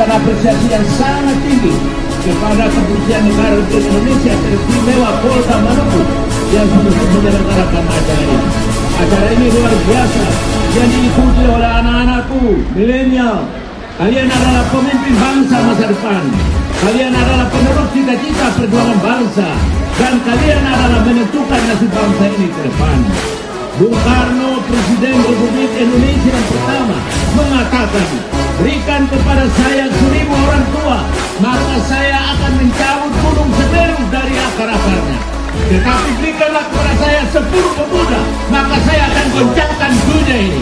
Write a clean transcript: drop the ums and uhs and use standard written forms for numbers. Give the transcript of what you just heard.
menyampaikan apresiasi yang sangat tinggi kepada Kepolisian Negara Republik Indonesia teristimewa Polda Maluku yang sudah menyelenggarakan acara ini. Acara ini luar biasa yang diikuti oleh anak-anakku milenial. Kalian adalah pemimpin bangsa masa depan. Kalian adalah penerus cita-cita perjuangan bangsa, dan kalian adalah menentukan nasib bangsa ini ke depan. Bung Karno, Presiden Republik Indonesia yang pertama, mengatakan, berikan kepada saya 1000 orang tua, maka saya akan mencabut gunung Semeru dari akar-akarnya. Tetapi berikanlah kepada saya 10 pemuda, maka saya akan goncangkan dunia ini.